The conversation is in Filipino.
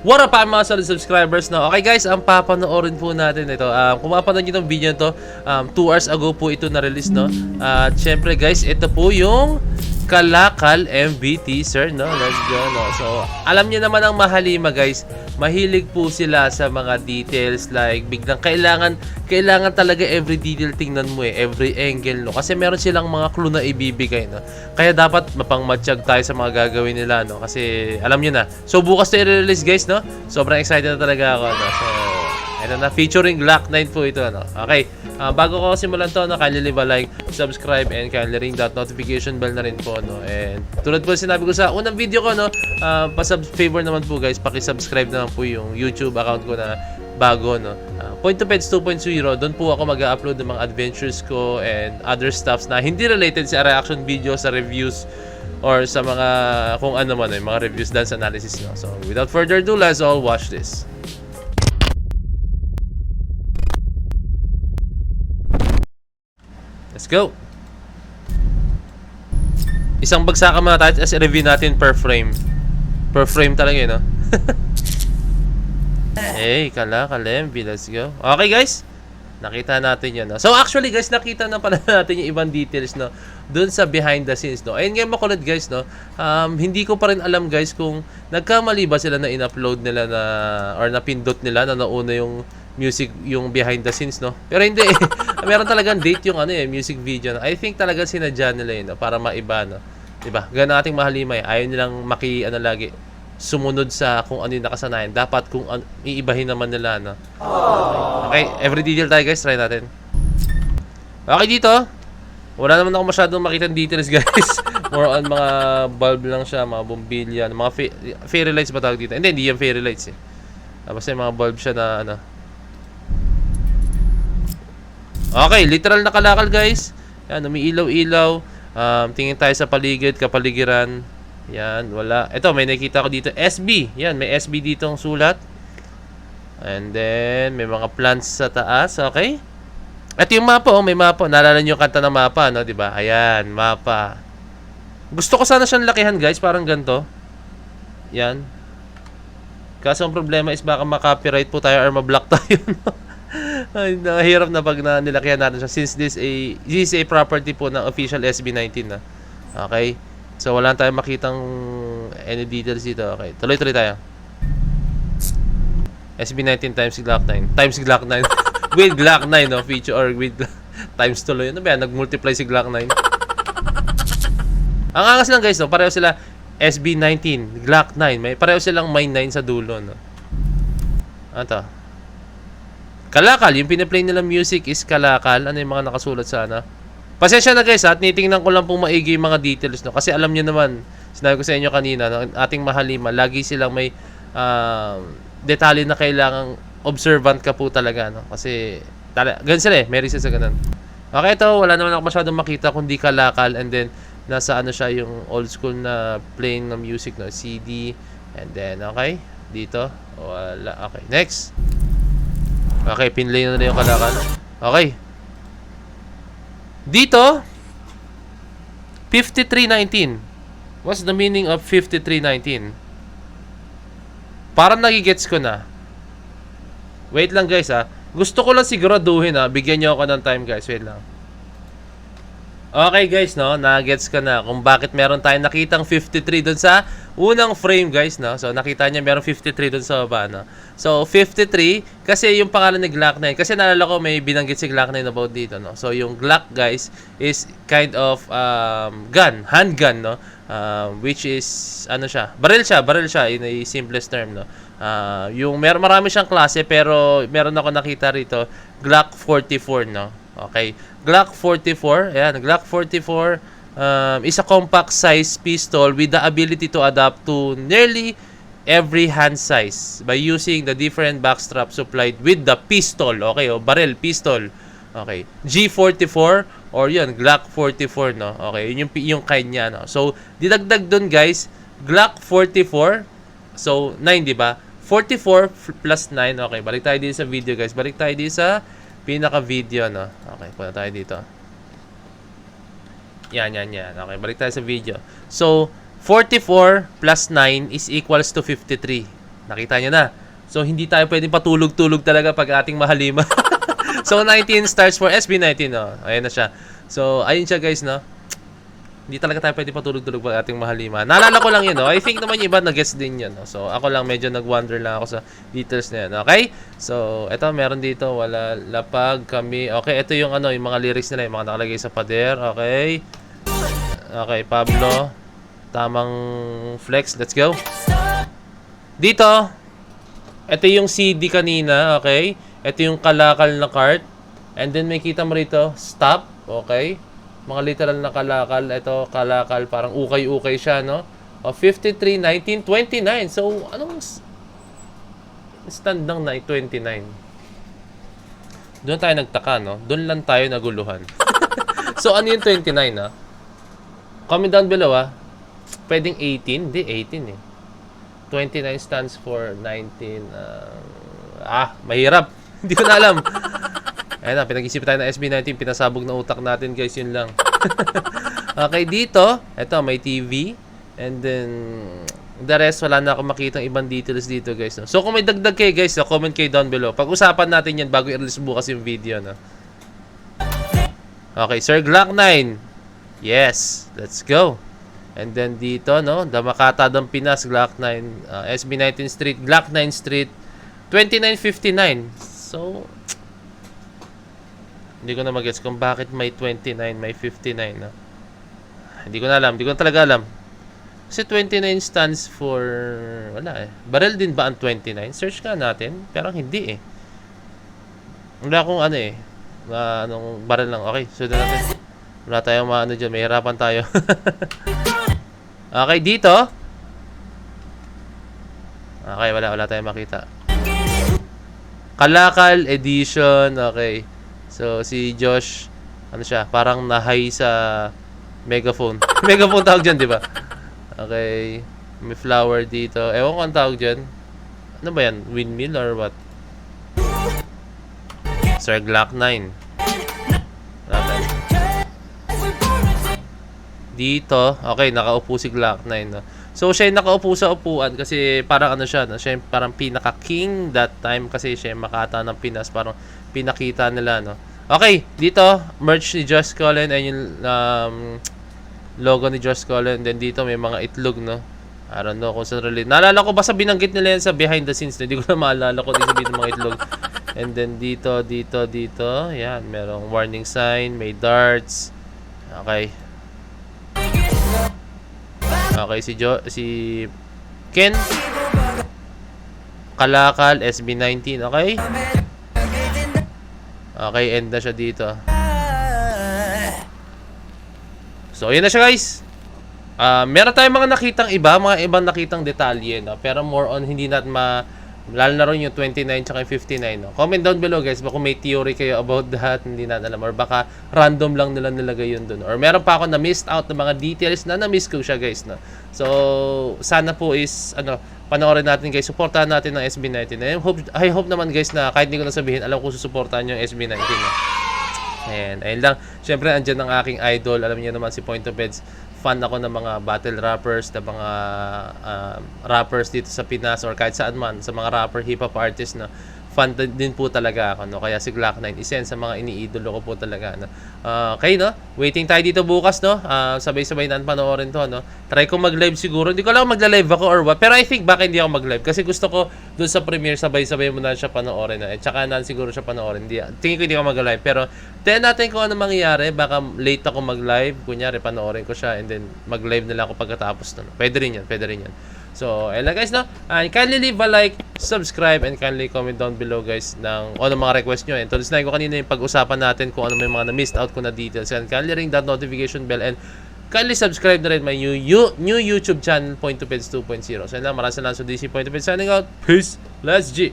What up mga solid subscribers, no? Okay guys, ang papanoorin po natin ito. Kung mapanood nyo itong video to, 2 hours ago po ito na-release, no? At syempre guys, ito po yung Kalakal MV teaser, no? Let's go, no? So, alam niyo naman ang Mahalima guys, mahilig po sila sa mga details, like biglang kailangan talaga every detail tingnan mo every angle, no? Kasi meron silang mga clue na ibibigay, no? Kaya dapat mapangmatsyag tayo sa mga gagawin nila, no? Kasi alam niyo na. So, bukas na i-release guys, no? Sobrang excited na talaga ako, no? So, ito na, featuring Glock 9 po ito, no? Okay, bago ko simulan to, no? Kindly leave a like, subscribe, and kindly ring that notification bell na rin po, no? And tulad po sinabi ko sa unang video ko, no? Pa-favor naman po guys, paki-subscribe naman po yung YouTube account ko na bago, no? Point to Pets 2.0, doon po ako mag-upload ng mga adventures ko and other stuffs na hindi related sa reaction videos, sa reviews, or sa mga kung ano man, mga reviews, dance analysis, no? So, without further ado, let's all watch this. Let's go! Isang bagsakan muna tayo as review natin per frame. Per frame talaga yun, no? Hey, Kalakal MV, let's go. Okay guys, nakita natin yun, no? So actually guys, nakita na pala natin yung ibang details, no? Doon sa behind the scenes, no? Ayun nga makulit guys, no? Hindi ko pa rin alam guys kung nagkamali ba sila na in-upload nila na or napindot nila na nauna yung music, yung behind the scenes, no? Pero hindi, meron talagang date yung music video, no? I think talaga sinadya nila yun, no? Para maiba, no? Diba? Gano'n ating Mahalima, ayaw nilang lagi sumunod sa kung ano yung nakasanayan. Dapat kung iibahin naman nila, no? Okay, every detail tayo guys, try natin. Okay dito, wala naman ako masyadong makita details guys. More on mga bulb lang siya, mga bombilya, mga fairy lights ba tawag dito? Hindi yung fairy lights eh. Basta yung mga bulb siya na Okay, literal na kalakal guys. Yan, umiilaw-ilaw. Tingin tayo sa paligid, kapaligiran. Yan, wala. Ito, may nakita ko dito. SB. Yan, may SB ditong sulat. And then, may mga plants sa taas. Okay? At yung mapa, may mapa. Naalala nyo yung kanta ng mapa, no? Diba? Ayan, mapa. Gusto ko sana siyang lakihan, guys. Parang ganito. Yan. Kaso ang problema is baka makopyright po tayo or mablock tayo, no? Ay, nahirap na pag nilakihan natin siya since this is a property po ng official SB19 na. Okay? So wala tayong makitang any details dito. Okay, tuloy-tuloy tayo. SB19 times Glock 9. Times Glock 9. With Glock 9, no? Feature or with times tuloy. Ano ba yan? Nag-multiply si Glock 9. Ang angas lang guys, no? Pareho sila SB19, Glock 9. May pareho silang Mine 9 sa dulo, no? Ano to? Kalakal, yung pinaplay nila music is Kalakal. Ano yung mga nakasulat sana? Pasensya na guys, at nitingnan ko lang pong maigi yung mga details, no? Kasi alam niyo naman, sinabi ko sa inyo kanina, no? Ating Mahalima, lagi silang may detalye na kailangang observant ka po talaga, no? Kasi ganun sila may reason sa ganun. Okay, ito, wala naman ako masyadong makita kundi Kalakal, and then nasa siya yung old school na playing ng music, no? CD, and then okay, dito wala. Okay, next. Okay, pinlay na yung Kalakal. Okay. Dito, 5319. What's the meaning of 5319? Parang nagigets ko na. Wait lang guys, ha. Gusto ko lang siguraduhin, ha. Bigyan nyo ako ng time guys. Wait lang. Okay guys, no, nagets ka na kung bakit meron tayong nakitang 53 dun sa unang frame guys, no. So nakita niya meron 53 dun sa baba, no. So 53 kasi yung pangalan ni Glock 9. Kasi naalala ko may binanggit si Glock 9 about dito, no. So yung Glock guys is kind of gun, handgun, no. Which is siya? Barrel siya in a simplest term, no. Yung marami siyang klase pero meron ako nakita rito Glock 44, no. Okay, Glock 44, ayan, Glock 44 is a compact size pistol with the ability to adapt to nearly every hand size by using the different backstrap supplied with the pistol. Okay, barrel pistol. Okay, G44 or yun, Glock 44, no. Okay, yun yung kanya, no. So, didagdag dun guys, Glock 44. So, 9, di ba? 44 plus 9. Okay, balik tayo dito sa video guys. Balik tayo dito sa pinaka-video, no? Okay, punta tayo dito. Yan. Okay, balik tayo sa video. So, 44 plus 9 is equals to 53. Nakita nyo na. So, hindi tayo pwedeng patulog-tulog talaga pag ating mahalima. So, 19 stars for SB19, no? Ayan na siya. So, ayun siya, guys, no? Hindi talaga tayo pwedeng patulog-tulog pag ating mahalima. Naalala ko lang yun, no? I think naman yung iba nag-guess din yun, no? So, ako lang medyo nag-wonder lang ako sa details na yun, okay? So, eto, meron dito, wala lapag kami. Okay, ito yung ano, yung mga lyrics nila, yung mga nakalagay sa pader, okay? Okay, Pablo. Tamang flex, let's go. Dito, ito yung CD kanina, okay? Ito yung kalakal na cart. And then may kita mo rito, stop, okay? Mga literal na kalakal. Ito, kalakal, parang ukay-ukay siya, no? O, 53, 19, 29. So, anong stand ng 29? Doon tayo nagtaka, no? Doon lang tayo naguluhan. So, ano yung 29, ha? Comment down below, ha? Pwedeng 18? Hindi, 18, eh. 29 stands for 19. Mahirap. Hindi ko na alam. Ayan na, pinag-isip tayo ng SB19. Pinasabog na utak natin, guys. Yun lang. Okay, dito. Ito, may TV. And then, the rest, wala na akong makita ibang details dito, guys. No? So, kung may dagdag kayo, guys, no, comment kayo down below. Pag-usapan natin yan bago i-release bukas yung video. No? Okay, Sir Glock 9. Yes, let's go. And then dito, no, Damakata ng Pinas, Glock 9, SB19 Street, Glock 9 Street, 2959. So, hindi ko na mag-gets kung bakit may 29, may 59, no? Hindi ko na alam, hindi ko na talaga alam. Kasi 29 stands for, wala eh. Barrel din ba ang 29? Search ka natin, pero hindi eh. Wala akong ano eh, anong barrel lang. Okay, sundan natin. Wala tayong maano dyan, may hirapan tayo. Okay, dito. Okay, wala tayong makita. Kalakal edition. Okay. So, si Josh, ano siya, parang nahay sa megaphone. Megaphone tawag dyan, di ba? Okay. May flower dito. Ewan ko ang tawag dyan. Ano ba yan? Windmill or what? Sir Glock 9. Dito, okay, nakaupo si Glock 9, no? So, siya yung nakaupo sa upuan kasi parang ano siya, no? Siya yung parang pinaka-king that time kasi siya yung Makata ng Pinas, parang pinakita nila, no? Okay, dito, merch ni Josh Cullen, ayun yung logo ni Josh Cullen. Then dito may mga itlog, no? I don't know kung saan relate. Naalala ko, basta binanggit nila yan sa behind the scenes, no? Hindi ko na maalala kung di sabihin ng mga itlog. And then dito, yan, merong warning sign, may darts. Okay. Okay, si Ken Kalakal SB19, okay? Okay, end na siya dito. So, yun na siya, guys. Meron tayong mga nakitang mga ibang nakitang detalye, no? Pero more on hindi natin lalo na rin yung 29 tsaka yung 59, no? Comment down below, guys, baka may theory kayo about that, hindi natin alam, or baka random lang nila nilagay yun dun, or meron pa ako na missed out ng mga details na na-miss ko siya, guys, no? So, sana po is, panoorin natin, guys, supportahan natin ng SB19. I hope naman, guys, na kahit hindi ko nasabihin, alam ko susuportahan yung SB19, no? Ayun lang. Siyempre, andyan ang aking idol. Alam niyo naman si Point of Beds. Fan ako ng mga battle rappers, ng mga rappers dito sa Pinas or kahit saan man, sa mga rapper, hip-hop artist na fan din po talaga ako, no? Kaya si Glock 9, isa sa mga iniidolo ko po talaga, no? Okay, no? Waiting tayo dito bukas, no? Sabay-sabay na panoorin to, no? Try ko mag-live siguro. Hindi ko alam magla-live ako or what. Pero I think baka hindi ako mag-live. Kasi gusto ko dun sa premiere, sabay-sabay mo na siya panoorin, no? At saka na siguro siya panoorin. Tingin ko hindi ako mag-live. Pero tingnan natin kung ano mangyayari. Baka late ako mag-live. Kunyari, panoorin ko siya and then mag-live na lang ako pagkatapos, no? Pwede rin yan. So, ayun lang, guys, no? And kindly leave a like, subscribe, and kindly comment down below, guys, ng ano mga request nyo. And tulad ko kanina yung pag-usapan natin kung ano may mga na-missed out ko na details. And kindly ring that notification bell and kindly subscribe na rin my new YouTube channel, Point of Beds 2.0. So, ayun lang, maraming salamat sa DC Point of Beds. Signing out. Peace. Let's G.